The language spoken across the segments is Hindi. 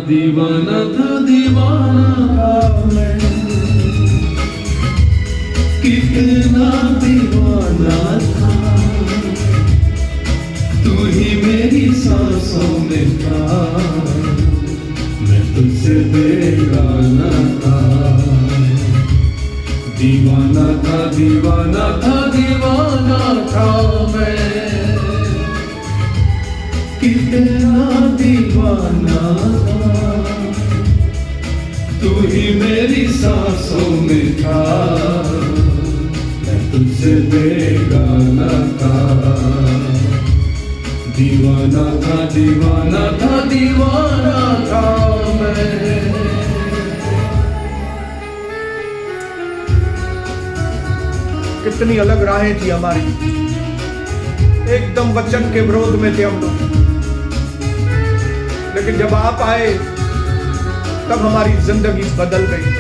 दीवाना था मैं, कितना दीवाना था। तू ही मेरी सांसों में था, मैं तुझसे बेगाना था। दीवाना था दीवाना था दीवाना था मैं, कितना दीवाना था। तू ही मेरी सांसों में था, मैं तुझसे बेगाना था। दीवाना था दीवाना था दीवाना था मैं। कितनी अलग राहें थी हमारी, एकदम वचन के विरोध में थे हम लोग, लेकिन जब आप आए तब हमारी जिंदगी बदल गई।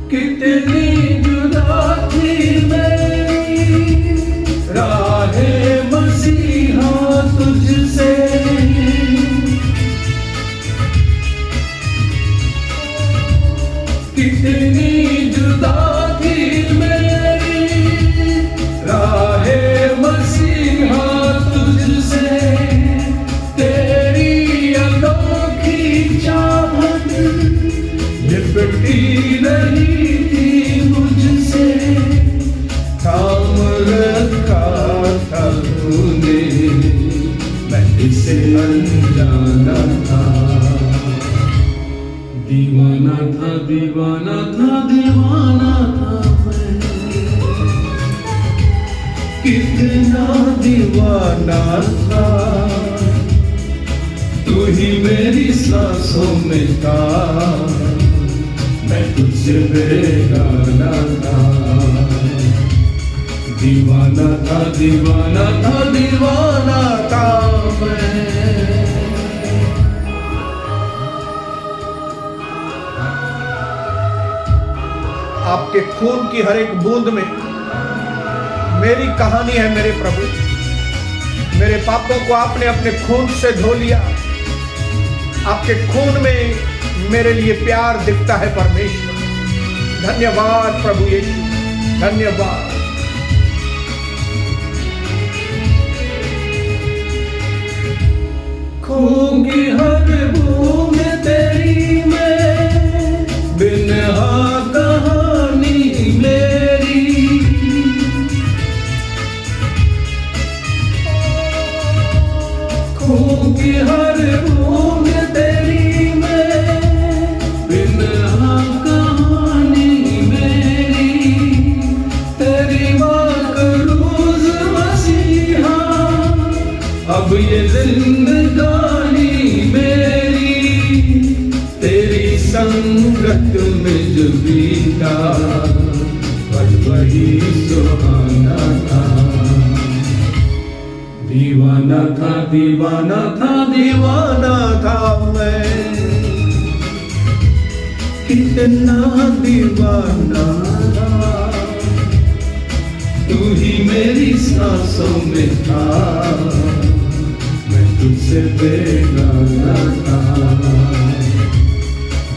कितनी जुदा थी मेरी राहें मसीहा तुझसे, कितनी जुदा थी मेरी राहें मसीहा तुझसे। तेरी अनोखी चाहत लिपटी नहीं थी मुझसे, थाम रखा था तूने, मैं इसे अनजाना था। दीवाना था दीवाना था दीवाना था मैं, कितना दीवाना था। तू ही मेरी सांसों में था, मैं तुझसे बेगाना था। दीवाना था दीवाना था दीवाना था मैं। आपके खून की हर एक बूंद में मेरी कहानी है मेरे प्रभु। मेरे पापों को आपने अपने खून से धो लिया। आपके खून में मेरे लिए प्यार दिखता है परमेश्वर। धन्यवाद प्रभु यीशु, धन्यवाद। खून की हर बूंद तेरी में, बिनहा कहानी मेरी। खून की हर बूंद तेरी में, बिनहा कहानी मेरी। तेरी मक़रूज़ मसीहा, अब ये जिंदगानी मेरी। तेरी संगत में जो बीता, पल वही सुहाना था। दीवाना था दीवाना था दीवाना था मैं, कितना दीवाना था। तू ही मेरी सांसों में था, मैं तुझसे बेगाना था।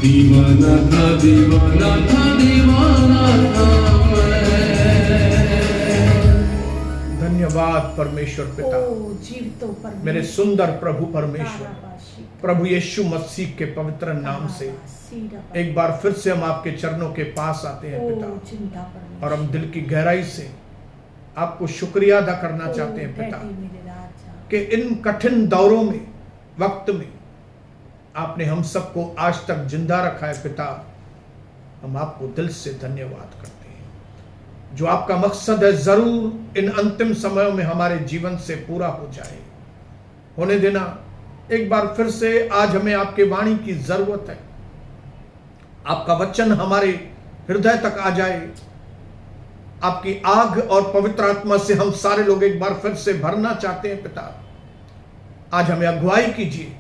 दीवाना था दीवाना था दीवाना था मैं। धन्यवाद परमेश्वर पिता, मेरे सुंदर प्रभु परमेश्वर, प्रभु यीशु मसीह के पवित्र नाम से एक बार फिर से हम आपके चरणों के पास आते हैं पिता, और हम दिल की गहराई से आपको शुक्रिया अदा करना चाहते हैं पिता, कि इन कठिन दौरों में, वक्त में आपने हम सबको आज तक जिंदा रखा है पिता। हम आपको दिल से धन्यवाद करते हैं। जो आपका मकसद है जरूर इन अंतिम समयों में हमारे जीवन से पूरा हो जाए, होने देना। एक बार फिर से आज हमें आपके वाणी की जरूरत है। आपका वचन हमारे हृदय तक आ जाए। आपकी आग और पवित्र आत्मा से हम सारे लोग एक बार फिर से भरना चाहते हैं पिता। आज हमें अगुवाई कीजिए,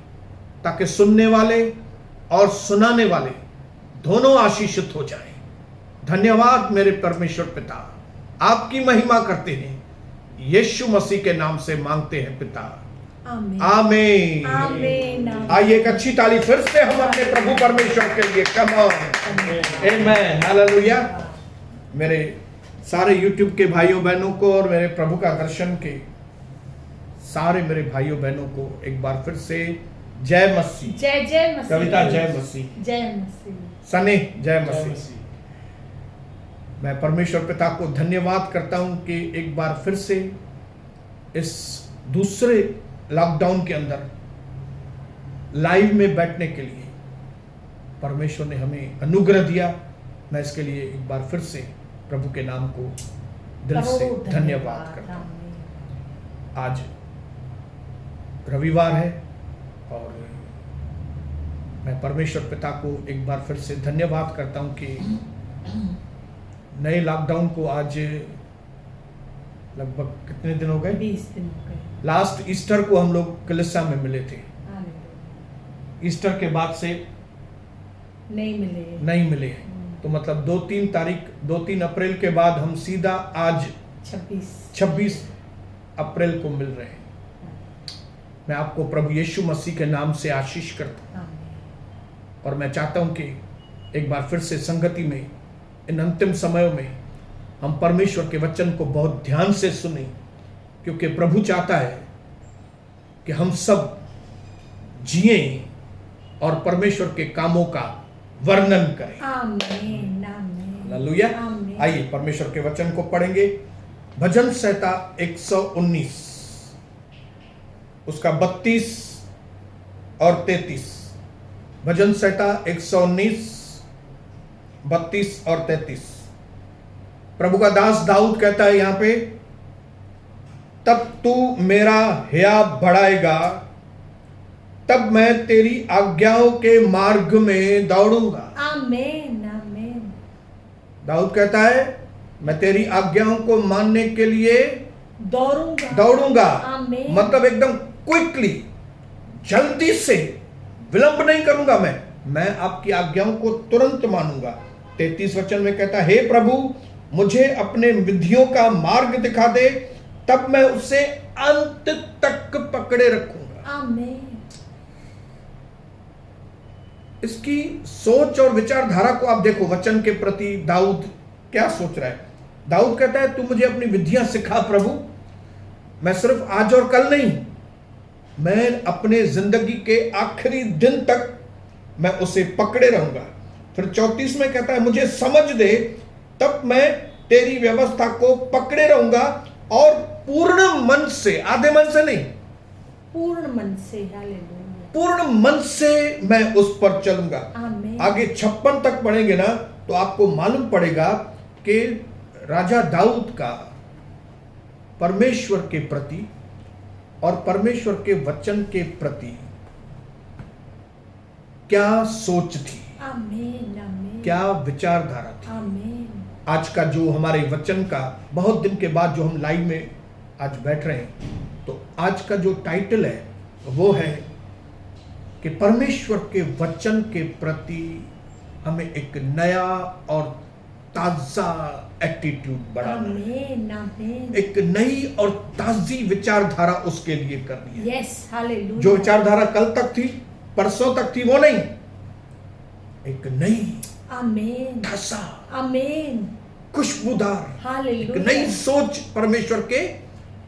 ताकि सुनने वाले और सुनाने वाले दोनों आशीषित हो जाएं। धन्यवाद मेरे परमेश्वर पिता, आपकी महिमा करते हैं, यीशु मसीह के नाम से मांगते हैं पिता, आमीन आमीन। आमीन। आइए एक अच्छी ताली फिर से हम अपने प्रभु परमेश्वर के लिए। Come on, amen, hallelujah. मेरे सारे YouTube के भाइयों बहनों को और मेरे प्रभु का दर्शन के सारे मेरे भाइयों बहनों को एक बार फिर से जय मसीह। जय जय मसीह। कविता जय मसीह, जय मसीह। सने जय मसीह। मैं परमेश्वर पिता को धन्यवाद करता हूं कि एक बार फिर से इस दूसरे लॉकडाउन के अंदर लाइव में बैठने के लिए परमेश्वर ने हमें अनुग्रह दिया। मैं इसके लिए एक बार फिर से प्रभु के नाम को दिल से धन्यवाद करता हूं। आज रविवार है और मैं परमेश्वर पिता को एक बार फिर से धन्यवाद करता हूं कि नए लॉकडाउन को आज लगभग कितने दिन हो गए? 20 दिन हो गए। लास्ट ईस्टर को हम लोग कलिसिया में मिले थे। ईस्टर के बाद से नहीं मिले हैं। तो मतलब 2-3 अप्रैल के बाद हम सीधा आज 26 अप्रैल को मिल रहे हैं। मैं आपको प्रभु यीशु मसीह के नाम से आशीष करता हूं और मैं चाहता हूं कि एक बार फिर से संगति में इन अंतिम समयों में हम परमेश्वर के वचन को बहुत ध्यान से सुनें, क्योंकि प्रभु चाहता है कि हम सब जिए और परमेश्वर के कामों का वर्णन करें। आमीन आमीन। हालेलुया। आइए परमेश्वर के वचन को पढ़ेंगे। भजन संहिता 119 उसका 32 और 33। भजन संहिता 119 32 और 33। प्रभु का दास दाऊद कहता है यहां पे, तब तू मेरा हिया बढ़ाएगा, तब मैं तेरी आज्ञाओं के मार्ग में दौड़ूंगा। आमीन आमीन। दाऊद कहता है मैं तेरी आज्ञाओं को मानने के लिए दौड़ूंगा। आमीन। मतलब एकदम क्विकली, जल्दी से, विलंब नहीं करूंगा। मैं आपकी आज्ञाओं को तुरंत मानूंगा। 33 वचन में कहता है, हे प्रभु मुझे अपने विधियों का मार्ग दिखा दे, तब मैं उसे अंत तक पकड़े रखूंगा। आमीन। इसकी सोच और विचारधारा को आप देखो। वचन के प्रति दाऊद क्या सोच रहा है। दाऊद कहता है तू मुझे अपनी विधियां सिखा प्रभु। मैं सिर्फ आज और कल नहीं, मैं अपने जिंदगी के आखिरी दिन तक मैं उसे पकड़े रहूंगा। फिर 34 में कहता है मुझे समझ दे, तब मैं तेरी व्यवस्था को पकड़े रहूंगा और पूर्ण मन से, आधे मन से नहीं, पूर्ण मन से। हालेलुया। पूर्ण मन से मैं उस पर चलूंगा। आमीन। आगे 56 तक पढ़ेंगे ना तो आपको मालूम पड़ेगा कि राजा दाऊद का परमेश्वर के प्रति और परमेश्वर के वचन के प्रति क्या सोच थी। आमीन आमीन। क्या विचारधारा थी। आमीन। आज का जो हमारे वचन का बहुत दिन के बाद जो हम लाइव में आज बैठ रहे हैं, तो आज का जो टाइटल है वो है कि परमेश्वर के वचन के प्रति हमें एक नया और ताजा एटीट्यूड बढ़ाना है। आमीन आमीन। एक नई और ताजी विचारधारा उसके लिए करनी है। Yes, hallelujah. जो विचारधारा कल तक थी, परसों तक थी, वो नहीं, एक नई, आमीन, ताजा, आमीन, खुशबूदार, एक हालेलुया। नई सोच परमेश्वर के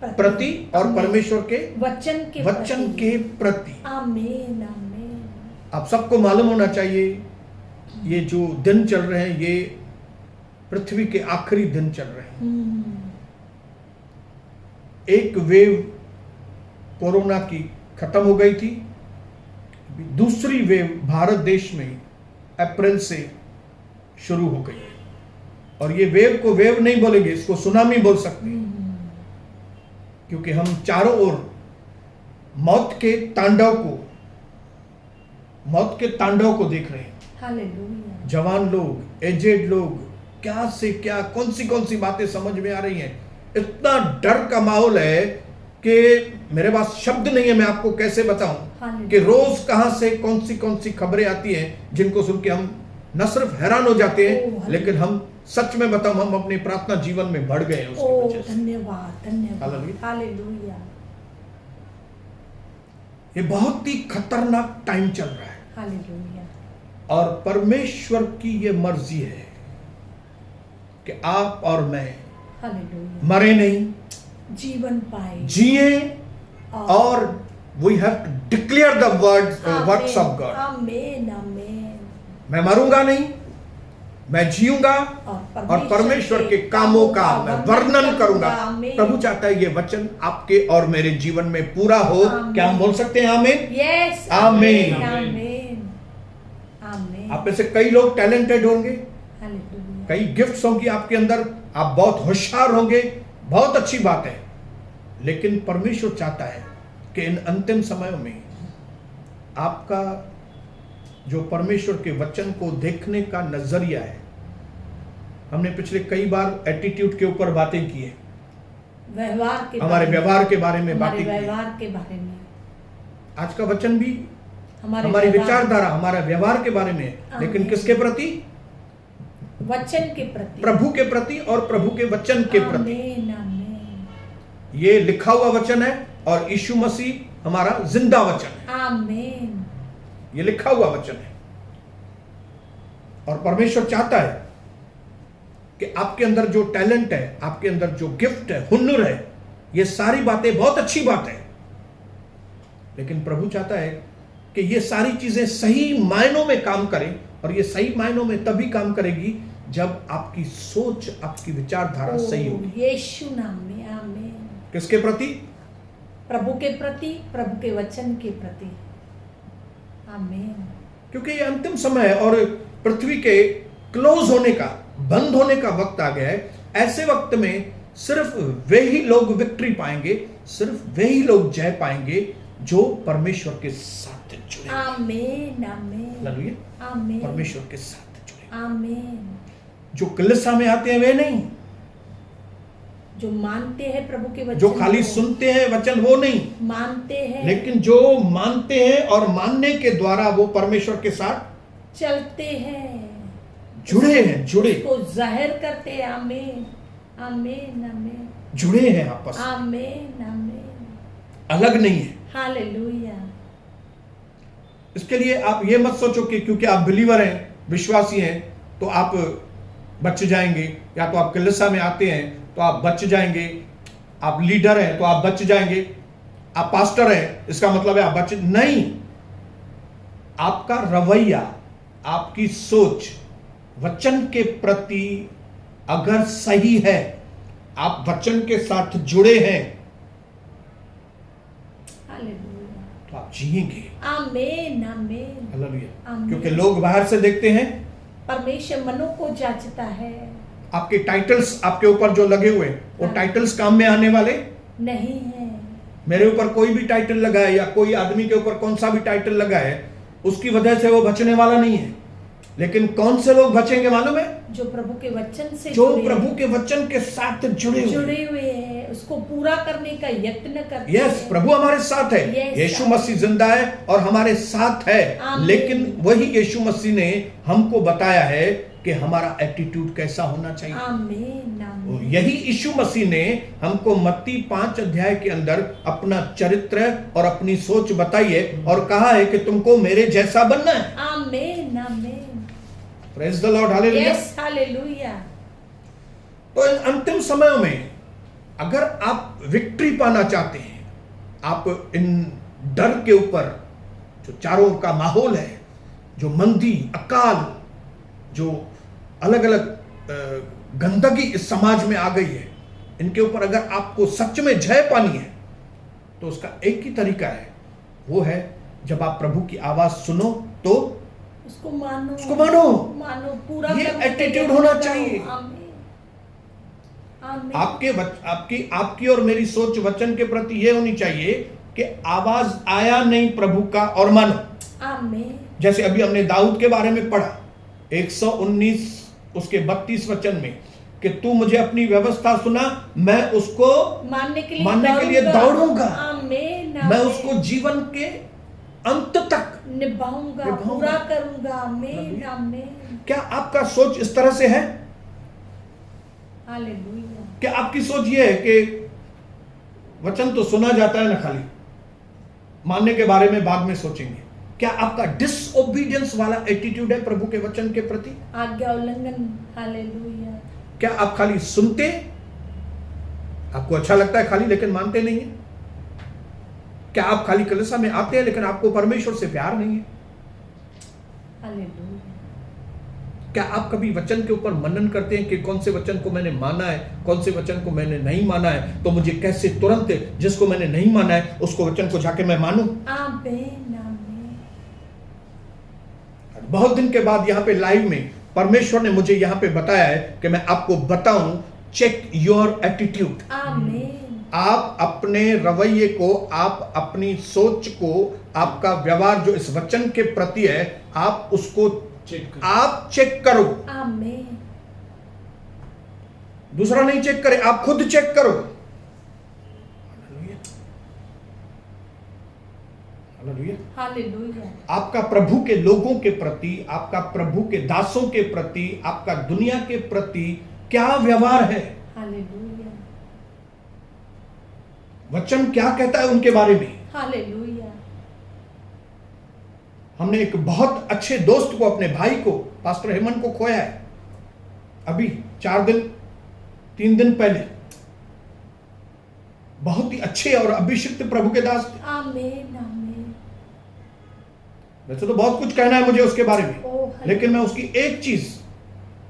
प्रति और आमीन। परमेश्वर के वचन के प्रति। आमीन आमीन। आप सबको मालूम होना चाहिए ये जो दिन चल रहे हैं ये पृथ्वी के आखिरी दिन चल रहे हैं। एक वेव कोरोना की खत्म हो गई थी, दूसरी वेव भारत देश में अप्रैल से शुरू हो गई है। और ये वेव को वेव नहीं बोलेंगे, इसको सुनामी बोल सकते हैं, क्योंकि हम चारों ओर मौत के तांडव को देख रहे हैं। हालेलुया। जवान लोग, एजेड लोग, क्या से क्या, कौन सी बातें समझ में आ रही हैं। इतना डर का माहौल है कि मेरे पास शब्द नहीं है, मैं आपको कैसे बताऊं हालेलुया। कि रोज कहां से कौन सी खबरें आती हैं जिनको सुन के हम न सिर्फ हैरान हो जाते हैं, हालेलुया। लेकिन हम सच में बताऊं हम अपनी प्रार्थना जीवन में बढ़ गए हैं उसकी ओ वजह से। धन्यवाद धन्यवाद हालेलुया। हालेलुया ये बहुत ही खतरनाक टाइम चल रहा है हालेलुया और परमेश्वर की ये मर्जी है कि आप और मैं हालेलुया मरे नहीं, जीवन पाए जिए और we have to declare the words of God. आमीन आमीन। मैं मरूंगा नहीं, मैं जीऊंगा और परमेश्वर के कामों का मैं वर्णन करूंगा। आमीन। प्रभु चाहता है ये वचन आपके और मेरे जीवन में पूरा हो। आमीन। क्या हम बोल सकते हैं आमीन? यस आमीन। आमीन आमीन। आप में से कई लोग टैलेंटेड होंगे, हालेलुया कई गिफ्ट्स होंगी आपके अंदर, आप बहुत होशियार होंगे, बहुत अच्छी बात है। लेकिन परमेश्वर चाहता है कि इन अंतिम समयों में आपका जो परमेश्वर के वचन को देखने का नजरिया है, हमने पिछले कई बार एटीट्यूड के ऊपर बातें की है, व्यवहार के हमारे व्यवहार के बारे में बातें हमारे की है। व्यवहार के बारे में आज का वचन भी हमारे हमारी व्यवहार- विचारधारा, हमारा व्यवहार के बारे में है, लेकिन आमीन। किसके प्रति? वचन के प्रति, प्रभु के प्रति और प्रभु के वचन के प्रति। आमीन आमीन ये लिखा हुआ वचन है और यीशु मसीह हमारा जिंदा वचन है। आमीन। ये लिखा हुआ वचन है और परमेश्वर चाहता है कि आपके अंदर जो टैलेंट है, आपके अंदर जो गिफ्ट है, हुनर है, ये सारी बातें बहुत अच्छी बात है, लेकिन प्रभु चाहता है कि ये सारी चीजें सही मायनों में काम करें। और ये सही मायनों में तभी काम करेगी जब आपकी सोच, आपकी विचारधारा सही होगी। यीशु नाम में आमीन। किसके प्रति? प्रभु के प्रति, प्रभु के वचन के प्रति। आमीन। क्योंकि ये अंतिम समय है और पृथ्वी के क्लोज होने का, बंद होने का वक्त आ गया है। ऐसे वक्त में सिर्फ वे ही लोग विक्ट्री पाएंगे, सिर्फ वे ही लोग जय पाएंगे जो परमेश्वर के साथ जुड़े। आमीन आमीन हालेलुया। आमीन परमेश्वर के साथ जुड़े। आमीन। जो कलीसिया में आते हैं वे नहीं, जो मानते हैं प्रभु के वचन जो खाली को, सुनते हैं वचन वो नहीं, मानते हैं, लेकिन जो मानते हैं और मानने के द्वारा वो परमेश्वर के साथ चलते हैं, जुड़े हैं, जुड़े को जाहिर करते हैं। आमीन आमीन आमीन जुड़े हैं आपस में, आमीन आमीन। अलग नहीं है। हालेलुया। इसके लिए आप ये मत सोचो कि क्योंकि आप बिलीवर हैं, विश्वासी हैं, तो आप बच जाएंगे, या तो आप कलीसिया में आते हैं तो आप बच जाएंगे, आप लीडर हैं तो आप बच जाएंगे, आप पास्टर हैं इसका मतलब है आप बच नहीं। आपका रवैया, आपकी सोच वचन के प्रति अगर सही है, आप वचन के साथ जुड़े हैं, हालेलुया। तो आप जिएंगे। आमीन आमीन हालेलुया। आमीन। क्योंकि लोग बाहर से देखते हैं, परमेश्वर मनों को जांचता है, आपके टाइटल्स आपके ऊपर जो लगे हुए हैं, वो टाइटल्स काम में आने वाले नहीं है। मेरे ऊपर कोई भी टाइटल लगा है या कोई आदमी के ऊपर कौन सा भी टाइटल लगा है, उसकी वजह से वो बचने वाला नहीं है। लेकिन कौन से लोग बचेंगे मालूम है? जो प्रभु के वचन से जो जुड़े प्रभु के वचन के साथ जुड़े हुए हैं, उसको पूरा करने का यत्न करते यस, हैं। प्रभु हमारे साथ है। Yes, यीशु मसीह जिंदा है और हमारे साथ है। आमीन। लेकिन वही यीशु मसीह ने हमको बताया है कि हमारा एटीट्यूड कैसा होना चाहिए। आमीन आमीन। यही यीशु मसीह ने हमको मत्ती 5 अध्याय के अंदर अपना चरित्र और अपनी सोच बताई है और कहा है कि तुमको मेरे जैसा बनना है। आमीन आमीन। Praise the Lord. Hallelujah. Yes hallelujah. तो इन अंतिम समयों में अगर आप विक्ट्री पाना चाहते हैं, आप इन डर के ऊपर जो चारों ओर का माहौल है, जो मंदी, अकाल, जो अलग अलग गंदगी इस समाज में आ गई है, इनके ऊपर अगर आपको सच में जय पानी है तो उसका एक ही तरीका है, वो है जब आप प्रभु की आवाज सुनो तो उसको मानो, उसको मानो। मानो, पूरा ये करने के एटीट्यूड लिए होना जाओ। चाहिए। आमीन आमीन। आपकी और मेरी सोच वचन के प्रति ये होनी चाहिए कि आवाज आया नहीं प्रभु का और मानो। आमीन। जैसे अभी हमने दाऊद के बारे में पढ़ा 119 उसके 32 वचन में कि तू मुझे अपनी व्यवस्था सुना, मैं उसको मानने के लिए दौड़ूंगा। आमीन, मैं उसको जीवन के अंत तक निभाऊंगा, पूरा करूंगा। आमीन, आमीन। क्या आपका सोच इस तरह से है? हालेलुया। क्या आपकी सोच ये है कि वचन तो सुना जाता है ना, खाली मानने के बारे में बाद में सोचेंगे? क्या आपका डिसओबीडियंस वाला एटीट्यूड है प्रभु के वचन के प्रति? आज्ञा उल्लंघन। हालेलुया। क्या आप खाली सुनते, आपको अच्छा लगता है खाली, लेकिन मानते नहीं है? क्या आप खाली कलीसिया में आते हैं लेकिन आपको परमेश्वर से प्यार नहीं है? हालेलुया। क्या आप कभी वचन के ऊपर मनन करते हैं कि कौन से वचन को मैंने माना है, कौन से वचन को मैंने नहीं माना है, तो मुझे कैसे तुरंत जिसको मैंने नहीं माना है उसको वचन को जाके मैं मानूं? आमीन, आमीन। बहुत दिन के बाद यहाँ पे लाइव में परमेश्वर ने मुझे यहाँ पे बताया है कि मैं आपको बताऊं, चेक योर एटीट्यूड। आमीन। आप अपने रवैये को, आप अपनी सोच को, आपका व्यवहार जो इस वचन के प्रति है, आप उसको चेक करो। आमीन। दूसरा नहीं चेक करे, आप खुद चेक करो। हालेलुया। आपका प्रभु के लोगों के प्रति, आपका प्रभु के दासों के प्रति, आपका दुनिया के प्रति क्या व्यवहार है? हालेलुया। वचन क्या कहता है उनके बारे में? हालेलुया। हमने एक बहुत अच्छे दोस्त को, अपने भाई को, पास्टर हेमंत को खोया है अभी 3 दिन पहले। बहुत ही अच्छे और अभिषिक्त प्रभु के दास थे। आमीन, आमीन। वैसे तो बहुत कुछ कहना है मुझे उसके बारे में, लेकिन मैं उसकी एक चीज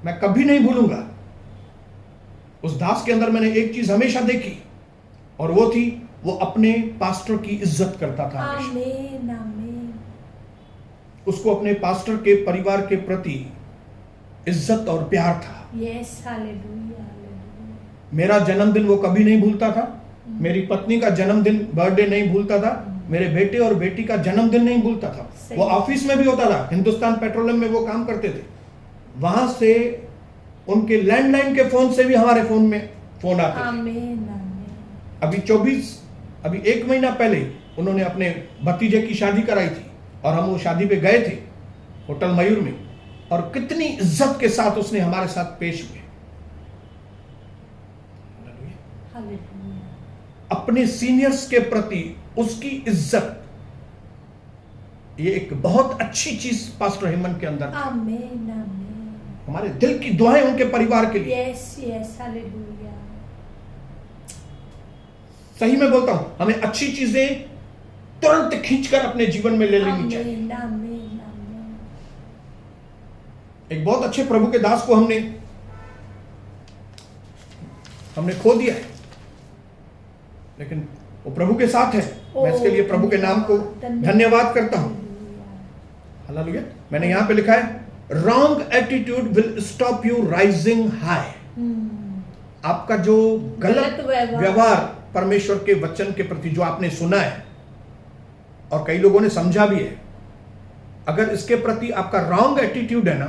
मैं कभी नहीं भूलूंगा। उस दास के अंदर मैंने एक चीज हमेशा देखी, और वो थी, वो अपने पास्टर की इज्जत करता था। आमीन, आमीन। उसको अपने पास्टर के परिवार के प्रति इज्जत और प्यार था। Yes, hallelujah, hallelujah. मेरा जन्मदिन वो कभी नहीं भूलता था, मेरी पत्नी का जन्मदिन, बर्थडे नहीं भूलता था, मेरे बेटे और बेटी का जन्मदिन नहीं भूलता था। वो ऑफिस में भी होता था, हिंदुस्तान पेट्रोलियम में वो काम करते थे, वहां से उनके लैंडलाइन के फोन से भी हमारे फोन में फोन आते थे। आमीन, आमीन। अभी 1 महीना पहले उन्होंने अपने भतीजे की शादी कराई थी, और हम वो शादी पे गए थे होटल मयूर में, और कितनी इज्जत के साथ उसने हमारे साथ पेश हुए। अपने सीनियर्स के प्रति उसकी इज्जत, ये एक बहुत अच्छी चीज पास्टर हेमंत के अंदर। आमीन, आमीन। हमारे दिल की दुआएं उनके परिवार के लिए। Yes, yes, hallelujah. सही में बोलता हूं, हमें अच्छी चीजें तुरंत खींचकर अपने जीवन में ले लेनी चाहिए। आमीन, आमीन, आमीन। एक बहुत अच्छे प्रभु के दास को हमने खो दिया है, लेकिन वो प्रभु के साथ है। मैं इसके लिए प्रभु के नाम को धन्यवाद करता हूं। हालेलुया। मैंने यहां पे लिखा है, wrong attitude will stop you rising high. आपका जो गलत व्यवहार परमेश्वर के वचन के प्रति जो आपने सुना है, और कई लोगों ने समझा भी है, अगर इसके प्रति आपका रॉन्ग एटीट्यूड है ना,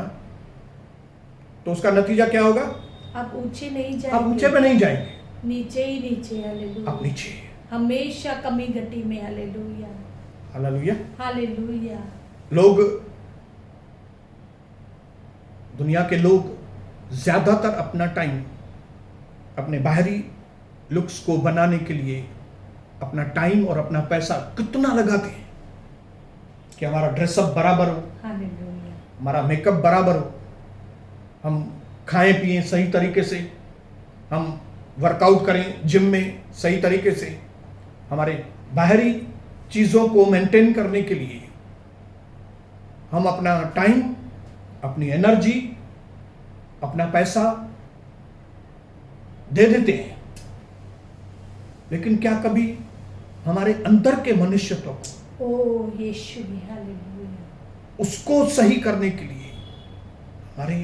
तो उसका नतीजा क्या होगा? आप ऊंचे नहीं जाएंगे, आप ऊंचे पे नहीं जाएंगे, नीचे ही नीचे। हालेलुया। आप नीचे, हमेशा कमी घटी में। Hallelujah, hallelujah. हालेलुया। लोग, दुनिया के लोग ज्यादातर अपना टाइम अपने बाहरी लुक्स को बनाने के लिए अपना टाइम और अपना पैसा कितना लगाते हैं कि हमारा ड्रेसअप बराबर हो, हालेलुया। हमारा मेकअप बराबर हो, हम खाएं पिएं सही तरीके से, हम वर्कआउट करें जिम में सही तरीके से, हमारे बाहरी चीज़ों को मेंटेन करने के लिए हम अपना टाइम, अपनी एनर्जी, अपना पैसा दे देते हैं। लेकिन क्या कभी हमारे अंदर के मनुष्यत्व को, ओ यीशु, हालेलुया, उसको सही करने के लिए, हमारे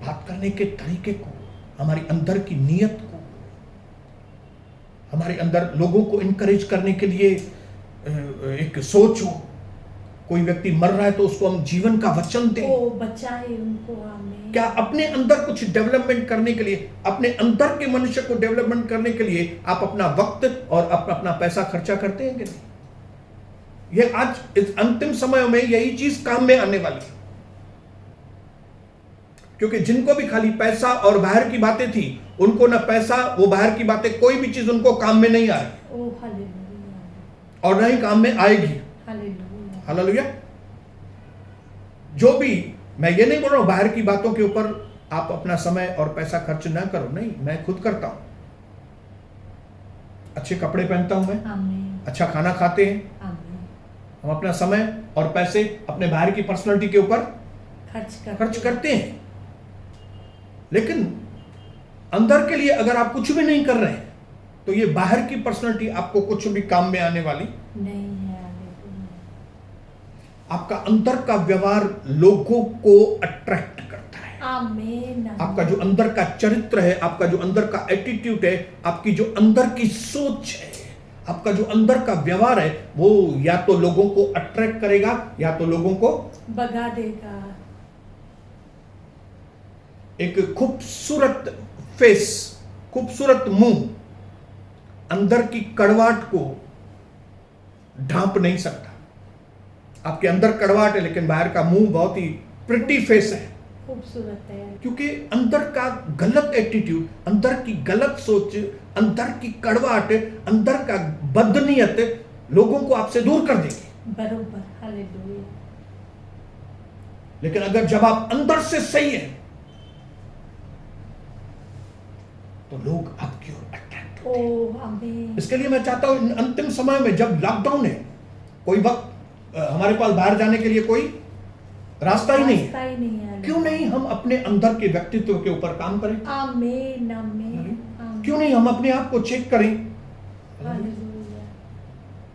बात करने के तरीके को, हमारी अंदर की नीयत को, हमारे अंदर लोगों को इनकरेज करने के लिए एक सोच हो, कोई व्यक्ति मर रहा है तो उसको हम जीवन का वचन दें। ओ बचाए उनको, आमीन। क्या अपने अंदर कुछ डेवलपमेंट करने के लिए, अपने अंदर के मनुष्य को डेवलपमेंट करने के लिए आप अपना वक्त और अपना पैसा खर्चा करते हैं कि नहीं? ये आज इस अंतिम समय में यही चीज काम में आने वाली है, क्योंकि जिनको भी खाली पैसा और बाहर की बातें थी, उनको ना पैसा, वो बाहर की बातें, कोई भी चीज उनको काम में नहीं आ रही ओ हालेलुया, और ना ही काम में आएगी। Hallelujah, hallelujah. जो भी, मैं ये नहीं बोल रहा हूं बाहर की बातों के ऊपर आप अपना समय और पैसा खर्च ना करो, नहीं, मैं खुद करता हूं। अच्छे कपड़े पहनता हूं मैं, आमीन, अच्छा खाना खाते हैं, आमीन। हम अपना समय और पैसे अपने बाहर की पर्सनालिटी के ऊपर खर्च करते हैं। लेकिन अंदर के लिए अगर आप कुछ भी नहीं कर रहे हैं तो ये बाहर की पर्सनालिटी आपको कुछ भी काम में आने वाली नहीं है। हालेलुया, आपका अंदर का व्यवहार लोगों को अट्रैक्ट करता है। आमीन। आपका जो अंदर का चरित्र है, आपका जो अंदर का एटीट्यूड है, आपकी जो अंदर की सोच है, आपका जो अंदर का व्यवहार है, वो या तो लोगों को अट्रैक्ट करेगा या तो लोगों को भगा देगा। एक खूबसूरत फेस, खूबसूरत मुंह अंदर की कड़वाहट को ढांप नहीं सकता। आपके अंदर कड़वाहट है लेकिन बाहर का मुंह बहुत ही प्रिटी फेस है, खूबसूरत है, क्योंकि अंदर का गलत एटीट्यूड, अंदर की गलत सोच, अंदर की कड़वाहट, अंदर का बदनीयत लोगों को आपसे दूर कर देगी। बरोबर। हालेलुया। लेकिन अगर जब आप अंदर से सही हैं तो लोग आपकी ओर अट्रैक्ट होते हैं। ओ आमीन। इसके लिए मैं चाहता हूं अंतिम समय में जब लॉकडाउन है, कोई वक्त हमारे पास बाहर जाने के लिए कोई रास्ता ही नहीं है, क्यों नहीं हम अपने अंदर के व्यक्तित्व के ऊपर काम करें? आमीन, आमीन, क्यों नहीं हम अपने आप को चेक करें हालेलुया।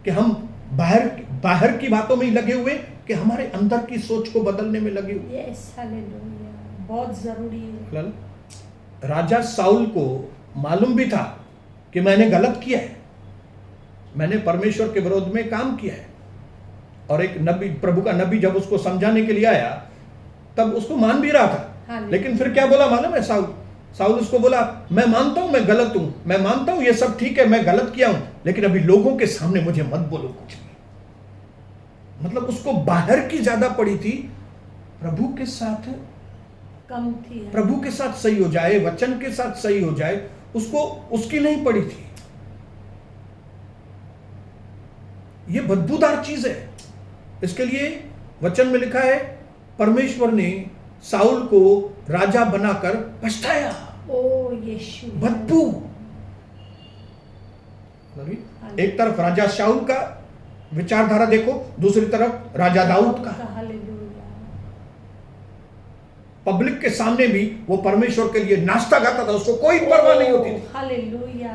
कि हम बाहर की बातों में ही लगे हुए कि हमारे अंदर की सोच को बदलने में लगे हुए। यस, हालेलुया, बहुत जरूरी है। राजा साउल को मालूम भी था कि मैंने गलत किया है, मैंने परमेश्वर के विरोध में काम किया है, और एक नबी, प्रभु का नबी जब उसको समझाने के लिए आया तब उसको मान भी रहा था। लेकिन फिर क्या बोला मालूम है? साउल उसको बोला, मैं मानता हूं मैं गलत हूं, मैं मानता हूं ये सब ठीक है, मैं गलत किया हूं, लेकिन अभी लोगों के सामने मुझे मत बोलो कुछ भी। मतलब उसको बाहर की ज्यादा पड़ी थी, प्रभु के साथ कम थी। प्रभु के साथ सही हो जाए, वचन के साथ सही हो जाए, उसको उसकी नहीं पड़ी थी। ये बदबूदार चीज है। इसके लिए वचन में लिखा है, परमेश्वर ने साउल को राजा बनाकर पछताया। ओ यीशु, बदबू। एक तरफ राजा शाऊल का विचारधारा देखो, दूसरी तरफ राजा दाऊद का। हालेलुया। पब्लिक के सामने भी वो परमेश्वर के लिए नाश्ता गाता था, उसको कोई परवाह नहीं होती थी। Hallelujah,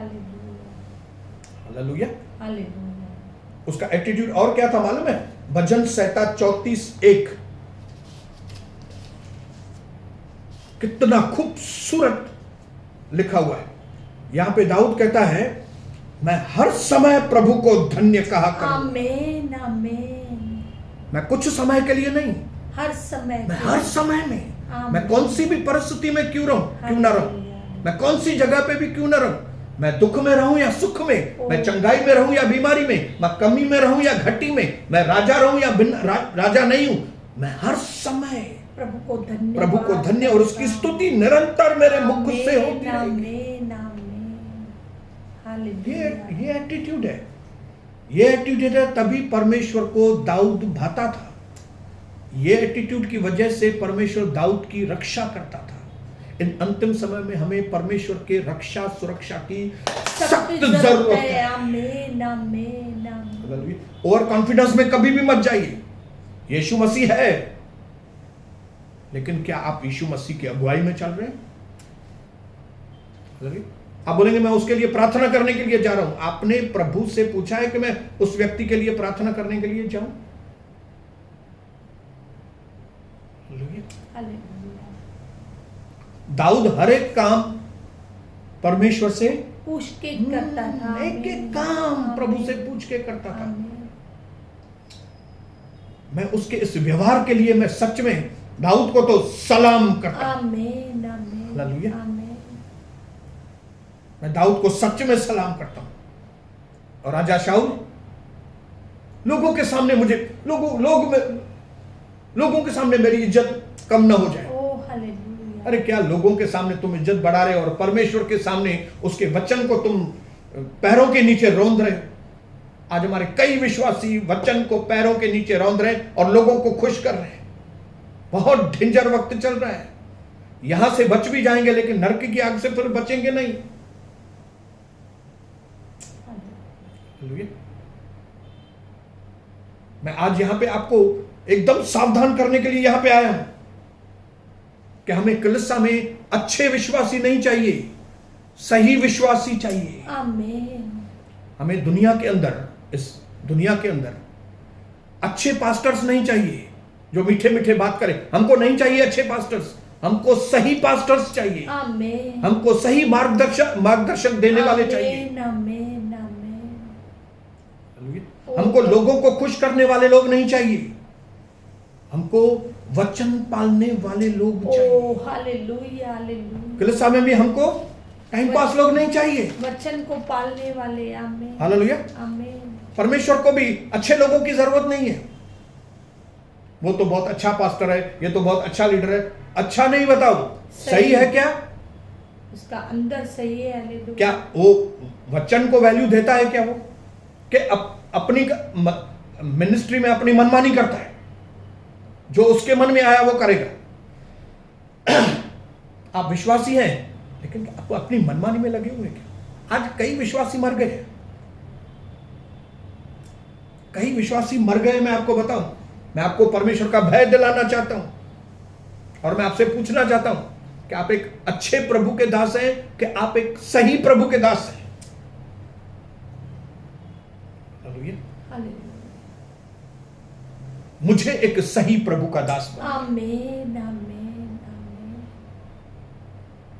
hallelujah, hallelujah. उसका एटीट्यूड और क्या था मालूम है? भजन 37:34 कितना खूबसूरत लिखा हुआ है। यहां पे दाऊद कहता है, मैं हर समय प्रभु को धन्य कहा करूं। आमीन, आमीन। मैं कुछ समय के लिए नहीं, हर समय, मैं हर समय में, मैं कौन सी भी परिस्थिति में क्यों ना रहूं, मैं कौन सी जगह पे भी क्यों ना रहूं, मैं दुख में रहूं या सुख में, मैं चंगाई में रहूं या बीमारी में, मैं कमी में रहूं या घटी में, मैं राजा रहूं या राजा नहीं हूं, मैं हर समय प्रभु को धन्य और उसकी स्तुति निरंतर मेरे मुख से होती रहेगी। ये एटीट्यूड है, ये एटीट्यूड है, तभी परमेश्वर को दाऊद भाता था। ये एटीट्यूड की वजह से परमेश्वर दाऊद की रक्षा करता था। इन अंतिम समय में हमें परमेश्वर के रक्षा सुरक्षा की सख्त जरूरत है। आमीन, आमीन, आमीन। ओवर कॉन्फिडेंस में कभी भी मत जाइए। यीशु मसीह है, लेकिन क्या आप यीशु मसीह की अगुवाई में चल रहे हैं? आप बोलेंगे मैं उसके लिए प्रार्थना करने के लिए जा रहा हूं। आपने प्रभु से पूछा है कि मैं उस व्यक्ति के लिए प्रार्थना करने के लिए जाऊं? दाऊद हर एक काम परमेश्वर से पूछ के करता था। एक एक काम प्रभु से पूछ के करता था। मैं उसके इस व्यवहार के लिए मैं सच में दाऊद को तो सलाम करता हूं। आमीन आमीन हालेलुया। आमीन। मैं दाऊद को सच में सलाम करता हूं। और राजा शाऊल लोगों के सामने मुझे लोगों के सामने मेरी इज्जत कम ना हो जाए। ओ हालेलुया। अरे क्या लोगों के सामने तुम इज्जत बढ़ा रहे हो और परमेश्वर के सामने उसके वचन को तुम पैरों के नीचे रौंद रहे हो। आज हमारे कई विश्वासी वचन को पैरों के नीचे रौंद रहे हैं और लोगों को खुश कर रहे हैं। बहुत डेंजर वक्त चल रहा है। यहां से बच भी जाएंगे लेकिन नरक की आग से फिर बचेंगे नहीं। हालेलुया। मैं आज यहां पे आपको एकदम सावधान करने के लिए यहां पे आया हूं कि हमें कलीसिया में अच्छे विश्वासी नहीं चाहिए, सही विश्वासी चाहिए। आमीन। हमें दुनिया के अंदर, इस दुनिया के अंदर अच्छे पास्टर्स नहीं चाहिए जो मीठे मीठे बात करें। हमको नहीं चाहिए अच्छे पास्टर्स, हमको सही पास्टर्स चाहिए। आमीन। हमको सही मार्गदर्शक देने वाले चाहिए। आमीन आमीन। हमको लोगों को खुश करने वाले लोग नहीं चाहिए, हमको वचन पालने वाले लोग चाहिए। ओ हालेलुया हालेलुया। कलीसिया में भी हमको टाइम पास लोग नहीं चाहिए, वचन को पालने वाले। आमीन हालेलुया। आमीन। परमेश्वर को भी अच्छे लोगों की जरूरत नहीं है। वो तो बहुत अच्छा पास्टर है, ये तो बहुत अच्छा लीडर है। अच्छा नहीं, बताओ सही है क्या? उसका अंदर सही है। हालेलुया। क्या वो वचन को वैल्यू देता है क्या? वो कि अपनी मिनिस्ट्री में अपनी मनमानी करता है, जो उसके मन में आया वो करेगा। आप विश्वासी हैं लेकिन आप अपनी मनमानी में लगे हुए क्या? आज कई विश्वासी मर गए, कई विश्वासी मर गए। मैं आपको बताऊं, मैं आपको परमेश्वर का भय दिलाना चाहता हूं और मैं आपसे पूछना चाहता हूं कि आप एक अच्छे प्रभु के दास हैं कि आप एक सही प्रभु के दास हैं? हालेलुया। हालेलुया। मुझे एक सही प्रभु का दास बना। आमीन आमीन आमीन।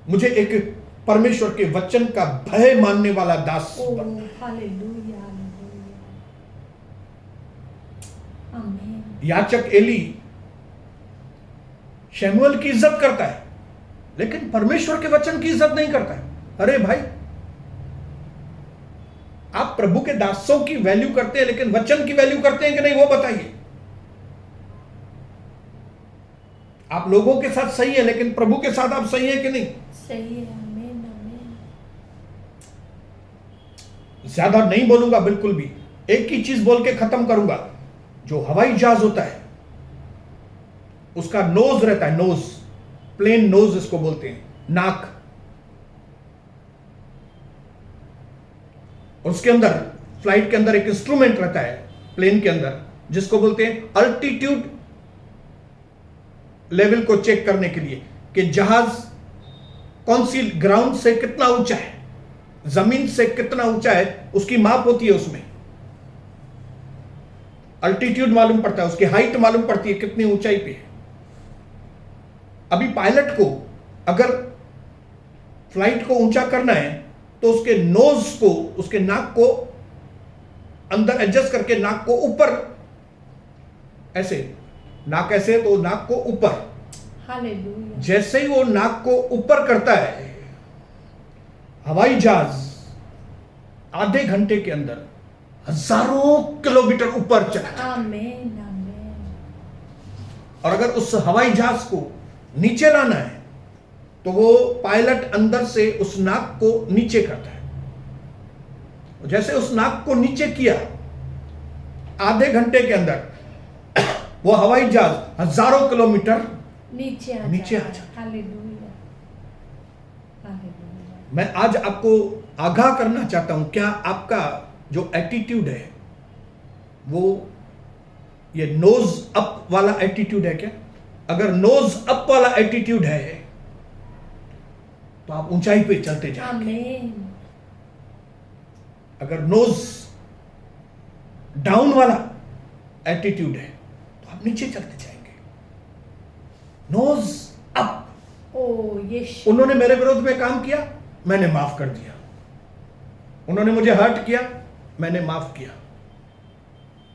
मुझे एक परमेश्वर के वचन का भय मानने वाला दास ओ बना। Hallelujah hallelujah. आमीन। याजक एली शमूएल की इज्जत करता है लेकिन परमेश्वर के वचन की इज्जत नहीं करता है। अरे भाई, आप प्रभु के दासों की वैल्यू करते हैं लेकिन वचन की वैल्यू करते हैं कि नहीं, वो बताइए। आप लोगों के साथ सही है लेकिन प्रभु के साथ आप सही है कि नहीं? सही है। आमीन आमीन। ज्यादा नहीं बोलूंगा बिल्कुल भी, एक ही चीज बोल के खत्म करूंगा। जो हवाई जहाज होता है उसका नोज रहता है, नोज, प्लेन नोज इसको बोलते हैं, नाक। उसके अंदर, फ्लाइट के अंदर एक इंस्ट्रूमेंट रहता है प्लेन के अंदर जिसको बोलते हैं अल्टीट्यूड लेवल को चेक करने के लिए कि जहाज कौन सी ग्राउंड से कितना ऊंचा है, जमीन से कितना ऊंचा है, उसकी माप होती है। उसमें अल्टीट्यूड मालूम पड़ता है, उसकी हाइट मालूम पड़ती है कितनी ऊंचाई पे है। अभी पायलट को अगर फ्लाइट को ऊंचा करना है तो उसके नोज को, उसके नाक को अंदर एडजस्ट करके नाक को ऊपर, ऐसे नाक ऐसे तो नाक को ऊपर, हालेलुया। जैसे ही वो नाक को ऊपर करता है हवाई जहाज आधे घंटे के अंदर हजारों किलोमीटर ऊपर चला। आमीन आमीन। और अगर उस हवाई जहाज को नीचे लाना है तो वो पायलट अंदर से उस नाक को नीचे करता है। जैसे उस नाक को नीचे किया, आधे घंटे के अंदर वो हवाई जहाज हजारों किलोमीटर नीचे आ जाता। Hallelujah hallelujah. मैं आज आपको आगाह करना चाहता हूं, क्या आपका जो एटीट्यूड है वो ये नोज अप वाला एटीट्यूड है क्या? अगर नोज अप वाला एटीट्यूड है तो आप ऊंचाई पे चलते जाएंगे। आमीन। अगर नोज डाउन वाला एटीट्यूड है तो आप नीचे चलते जाएंगे। Nose up. ओ यीशु। उन्होंने मेरे विरोध में काम किया, मैंने माफ कर दिया। उन्होंने मुझे हर्ट किया, मैंने माफ किया।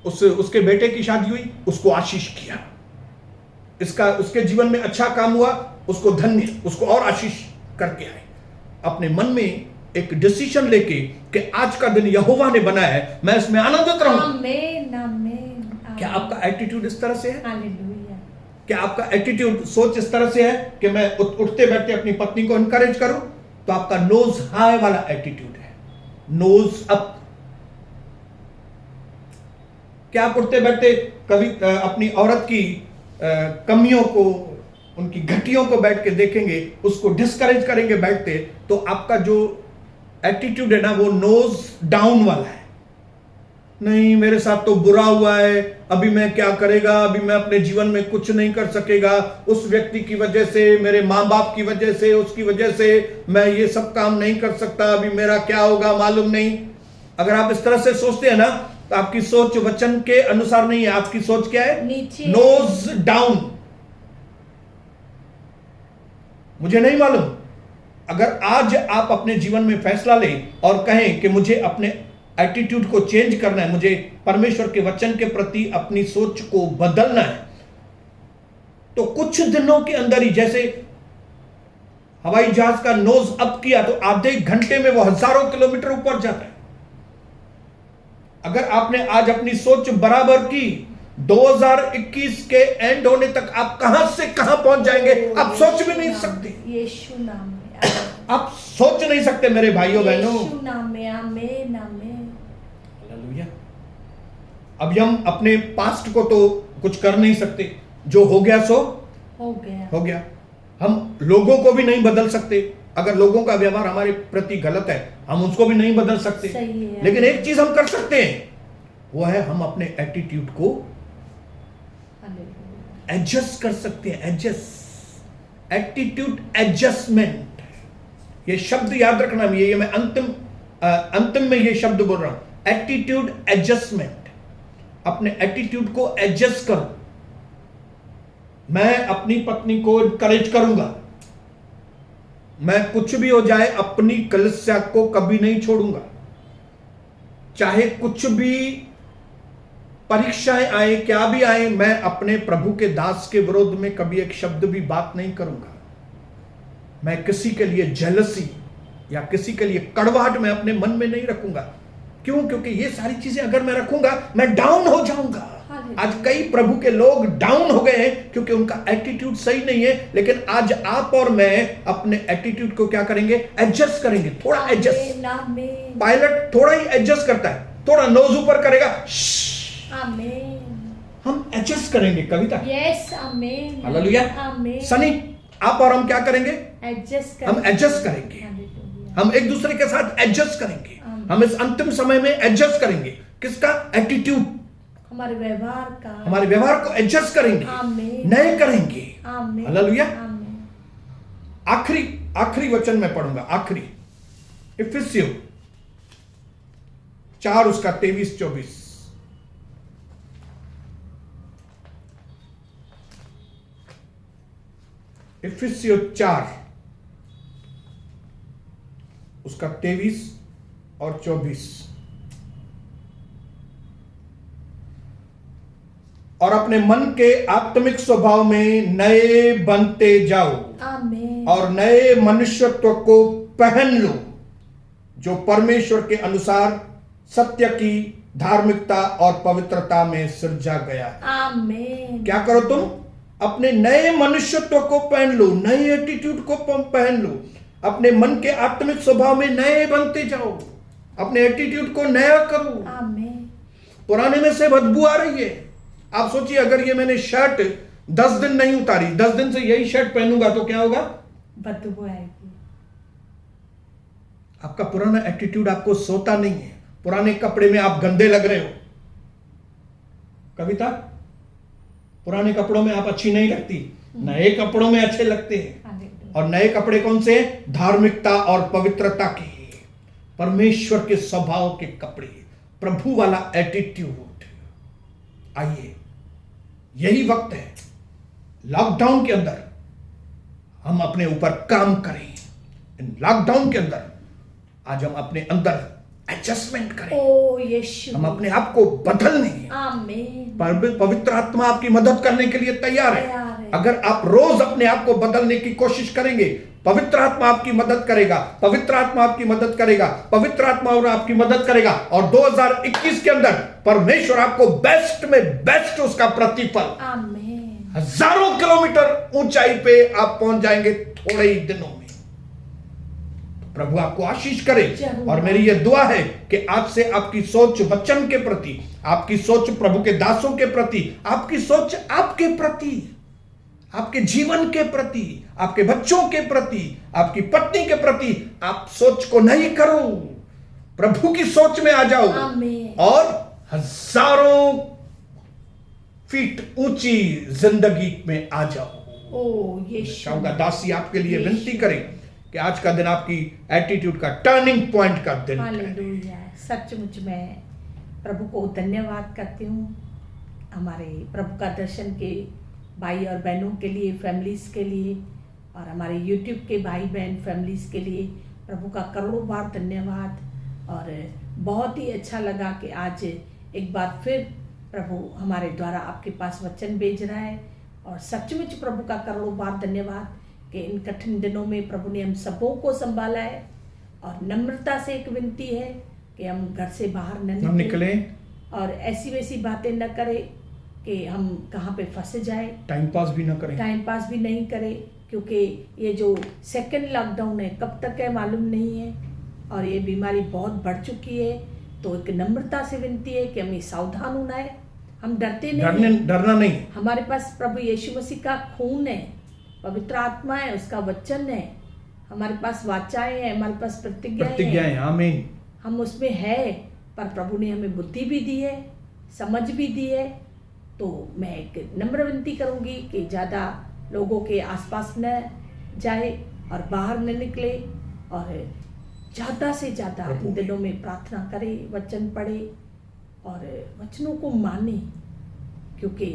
उसके बेटे की शादी हुई, उसको आशीष किया। उसके जीवन में अच्छा काम हुआ, उसको धन्य, उसको और आशीष करके आए। अपने मन में एक डिसीजन लेके कि आज का दिन यहोवा ने बनाया है, मैं इसमें आनंदित रहूं। आमीन, आमीन। क्या आपका एटीट्यूड इस तरह से है? हालेलुया। क्या आपका एटीट्यूड, सोच इस तरह से है कि मैं उठते बैठते अपनी पत्नी को इनकरेज करूं? तो आपका नोज हाई वाला एटीट्यूड है, नोज अप। क्या आप उठते बैठते कभी अपनी औरत की कमियों को, उनकी घटियों को बैठ के देखेंगे, उसको डिस्करेज करेंगे बैठते, तो आपका जो एटीट्यूड है ना, वो नोज डाउन वाला है। नहीं, मेरे साथ तो बुरा हुआ है, अभी मैं क्या करेगा, अभी मैं अपने जीवन में कुछ नहीं कर सकेगा, उस व्यक्ति की वजह से, मेरे माँ बाप की वजह से, उसकी वजह से मैं ये सब काम नहीं कर सकता, अभी मेरा क्या होगा मालूम नहीं। अगर आप इस तरह से सोचते हैं ना, तो आपकी सोच वचन के अनुसार नहीं है। आपकी सोच क्या है? नीचे, नोज डाउन। मुझे नहीं मालूम, अगर आज आप अपने जीवन में फैसला लें और कहें कि मुझे अपने एटीट्यूड को चेंज करना है, मुझे परमेश्वर के वचन के प्रति अपनी सोच को बदलना है, तो कुछ दिनों के अंदर ही, जैसे हवाई जहाज का नोज अप किया तो आधे घंटे में वो हजारों किलोमीटर ऊपर जाता है। अगर आपने आज अपनी सोच बराबर की, 2021 के एंड होने तक आप कहां से कहां पहुंच जाएंगे आप सोच भी नहीं सकते। यीशु नाम में आप सोच नहीं सकते मेरे भाइयों बहनों। यीशु नाम में आमीन, आमीन। हालेलुया। अब हम अपने पास्ट को तो कुछ कर नहीं सकते, जो हो गया सो हो गया, हो गया। हम लोगों को भी नहीं बदल सकते, अगर लोगों का व्यवहार हमारे प्रति गलत है हम उसको भी नहीं बदल सकते। सही है। लेकिन एक चीज हम कर सकते हैं, वो है हम अपने एटीट्यूड को एडजस्ट कर सकते हैं। एडजस्ट, एटीट्यूड एडजस्टमेंट, ये शब्द याद रखना। ये मैं अंतिम में ये शब्द बोल रहा हूं, एटीट्यूड एडजस्टमेंट। अपने एटीट्यूड को एडजस्ट करो। मैं अपनी पत्नी को इनकरेज करूंगा, मैं कुछ भी हो जाए अपनी कलीसिया को कभी नहीं छोड़ूंगा, चाहे कुछ भी परीक्षाएं आए, क्या भी आए, मैं अपने प्रभु के दास के विरोध में कभी एक शब्द भी बात नहीं करूंगा। मैं किसी के लिए जेलसी या किसी के लिए कड़वाहट मैं अपने मन में नहीं रखूंगा। क्यों? क्योंकि ये सारी चीजें अगर मैं रखूंगा मैं डाउन हो जाऊंगा। आज कई प्रभु के लोग डाउन हो गए हैं क्योंकि उनका एटीट्यूड सही नहीं है। लेकिन आज आप और मैं अपने एटीट्यूड को क्या करेंगे? एडजस्ट करेंगे, थोड़ा एडजस्ट। पायलट थोड़ा ही एडजस्ट करता है, थोड़ा नोज ऊपर करेगा, आमीन। हम एडजस्ट करेंगे। कविता, यस, आमीन, हालेलुया। आमीन। सनी, आप और हम क्या करेंगे? एडजस्ट हम एडजस्ट करेंगे, हम एक दूसरे के साथ एडजस्ट करेंगे। हम इस अंतिम समय में एडजस्ट करेंगे। किसका? एटीट्यूड, हमारे व्यवहार का, हमारे व्यवहार को एडजस्ट करेंगे, आमीन, नए करेंगे। आमीन, हालेलुया। आमीन। आखिरी वचन में पढ़ूंगा, आखिरी इफिसियों 4 उसका 23-24। इफिसियों 4 उसका 23 और 24। और अपने मन के आत्मिक स्वभाव में नए बनते जाओ, आमीन। और नए मनुष्यत्व को पहन लो, जो परमेश्वर के अनुसार सत्य की धार्मिकता और पवित्रता में सृजा गया है। आमीन। क्या करो तुम? अपने नए मनुष्यत्व को पहन लो, नए एटीट्यूड को पहन लो, अपने मन के आत्मिक स्वभाव में नए बनते जाओ, अपने एटीट्यूड को नया करो। आमीन। पुराने में से बदबू आ रही है। आप सोचिए, अगर ये मैंने शर्ट 10 दिन नहीं उतारी, 10 दिन से यही शर्ट पहनूंगा तो क्या होगा? बदबू आएगी। आपका पुराना एटीट्यूड आपको सोता नहीं है। पुराने कपड़े में आप गंदे लग रहे हो। कविता, पुराने कपड़ों में आप अच्छी नहीं लगती, नए कपड़ों में अच्छे लगते हैं। और नए कपड़े कौन से? धार्मिकता और पवित्रता के, परमेश्वर के स्वभाव के कपड़े, प्रभु वाला एटीट्यूड। आइए, यही वक्त है लॉकडाउन के अंदर हम अपने ऊपर काम करें। इन लॉकडाउन के अंदर आज हम अपने अंदर एडजस्टमेंट करें, ओ यीशु, हम अपने आप को बदलने, आमीन, पवित्र आत्मा आपकी मदद करने के लिए तैयार है। तैयार है। अगर आप रोज अपने आप को बदलने की कोशिश करेंगे, पवित्र आत्मा आपकी मदद करेगा, पवित्र आत्मा आपकी मदद करेगा, पवित्र आत्मा और आपकी मदद करेगा, और 2021 के अंदर परमेश्वर आपको बेस्ट में बेस्ट उसका प्रतिफल, आमीन, हजारों किलोमीटर ऊंचाई पे आप पहुंच जाएंगे थोड़े ही दिनों में। प्रभु आपको आशीष करे। जरूर। और मेरी यह दुआ है कि आज से आपकी सोच वचन के प्रति, आपकी सोच प्रभु के दासों के प्रति, आपकी सोच आपके प्रति, आपके जीवन के प्रति, आपके बच्चों के प्रति, आपकी पत्नी के प्रति, आप सोच को नहीं करो, प्रभु की सोच में आ जाओ, आमीन, और हजारों फीट ऊंची जिंदगी में आ जाओ। ओ यीशु, चाहूंगा दासी आपके लिए विनती करें कि आज का दिन आपकी एटीट्यूड का टर्निंग पॉइंट का दिन है। हालेलुया। सचमुच मैं प्रभु को धन्यवाद करती हूँ, हमारे प्रभु का दर्शन के भाई और बहनों के लिए, फैमिलीज के लिए, और हमारे यूट्यूब के भाई बहन फैमिलीज के लिए प्रभु का करोड़ों बार धन्यवाद। और बहुत ही अच्छा लगा कि आज एक बार फिर प्रभु हमारे द्वारा आपके पास वचन भेज रहा है, और सचमुच प्रभु का करोड़ों बार धन्यवाद कि इन कठिन दिनों में प्रभु ने हम सबों को संभाला है। और नम्रता से एक विनती है कि हम घर से बाहर न निकले और ऐसी वैसी बातें न करें कि हम कहाँ पे फंसे जाए, टाइम पास भी न करें, टाइम पास भी नहीं करें, क्योंकि ये जो सेकंड लॉकडाउन है कब तक है मालूम नहीं है, और ये बीमारी बहुत बढ़ चुकी है। तो एक नम्रता से विनती है कि हमें सावधान होना है, हम डरते नहीं, डरना नहीं। हमारे पास प्रभु यीशु मसीह का खून है, पवित्र आत्मा है, उसका वचन है, हमारे पास वाचाएं हैं, हमारे पास प्रतिज्ञाएं हैं, आमीन, हम उसमें है। पर प्रभु ने हमें बुद्धि भी दी है, समझ भी दी है। तो मैं एक नम्र विनती करूंगी कि ज़्यादा लोगों के आसपास न जाए और बाहर न निकले, और ज़्यादा से ज़्यादा इन दिनों में प्रार्थना करे, वचन पढ़े और वचनों को माने, क्योंकि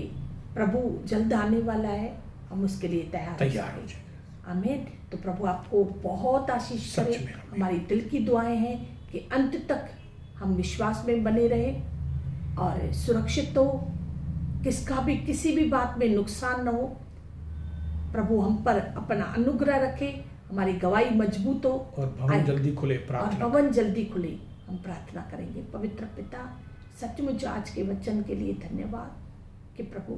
प्रभु जल्द आने वाला है, हम उसके लिए तैयार हो जाए। आमीन। तो प्रभु आपको बहुत आशीष करे। हमारी दिल की दुआएं हैं कि अंत तक हम विश्वास में बने रहे और सुरक्षित हो, किसका भी किसी भी बात में नुकसान न हो। प्रभु हम पर अपना अनुग्रह रखे, हमारी गवाही मजबूत हो और भवन जल्दी खुले, और भवन जल्दी खुले। हम प्रार्थना करेंगे। पवित्र पिता, सचमुच आज के वचन के लिए धन्यवाद कि प्रभु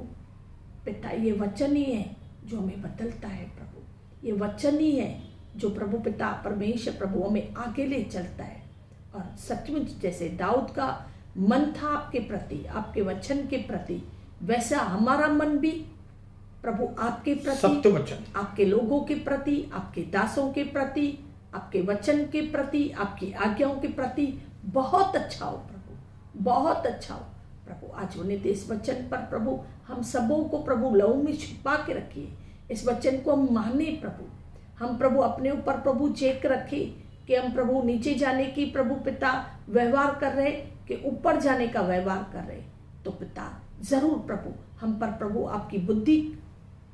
पिता ये वचन ही है जो हमें बदलता है। प्रभु ये वचन ही है जो प्रभु पिता परमेश्वर प्रभु हमें आगे ले चलता है। और सचमुच जैसे दाऊद का मन था आपके प्रति, आपके वचन के प्रति, वैसा हमारा मन भी प्रभु आपके प्रति, सत्य वचन, आपके लोगों के प्रति, आपके दासों के प्रति, आपके वचन के प्रति, आपकी आज्ञाओं के प्रति बहुत अच्छा हो प्रभु, बहुत अच्छा हो प्रभु। आज होने दे इस वचन पर प्रभु, हम सबों को प्रभु लहू में छुपा के रखिए। इस वचन को हम माने प्रभु, हम प्रभु अपने ऊपर प्रभु चेक रखे कि हम प्रभु नीचे जाने की प्रभु पिता व्यवहार कर रहे कि ऊपर जाने का व्यवहार कर रहे। तो पिता जरूर प्रभु हम पर प्रभु आपकी बुद्धि,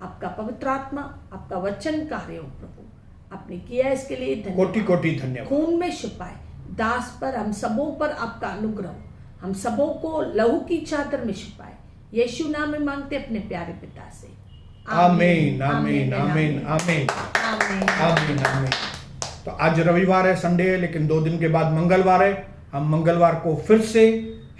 आपका पवित्र आत्मा, आपका वचन कार्य हो प्रभु। आपने किया इसके लिए धन्यवाद, कोटि कोटि धन्यवाद। खून में छुपाए दास पर, हम सबों पर आपका अनुग्रह, हम सबों को लहू की चादर में छुपाए। यीशु नाम में मांगते अपने प्यारे पिता से, आमीन आमीन आमीन आमीन आमीन आमीन। तो आज रविवार है, संडे है, लेकिन 2 दिन के बाद मंगलवार है। हम मंगलवार को फिर से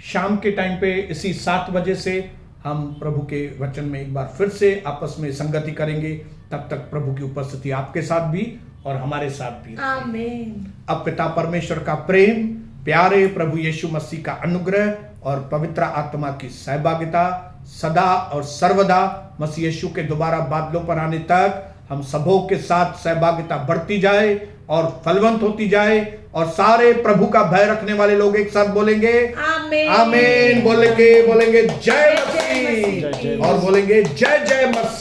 शाम के टाइम पे इसी 7 बजे से हम प्रभु के वचन में एक बार फिर से आपस में संगति करेंगे। तब तक प्रभु की उपस्थिति आपके साथ भी और हमारे साथ भी। आमीन। अब पिता परमेश्वर का प्रेम, प्यारे प्रभु यीशु मसीह का अनुग्रह और पवित्र आत्मा की सहभागिता सदा और सर्वदा मसीह यीशु के दोबारा बादलों पर आने तक हम सबों के साथ सहभागिता बढ़ती जाए और फलवंत होती जाए। और सारे प्रभु का भय रखने वाले लोग एक साथ बोलेंगे आमीन। आमीन, बोलेंगे जय मसीह, और बोलेंगे जय जय मसीह।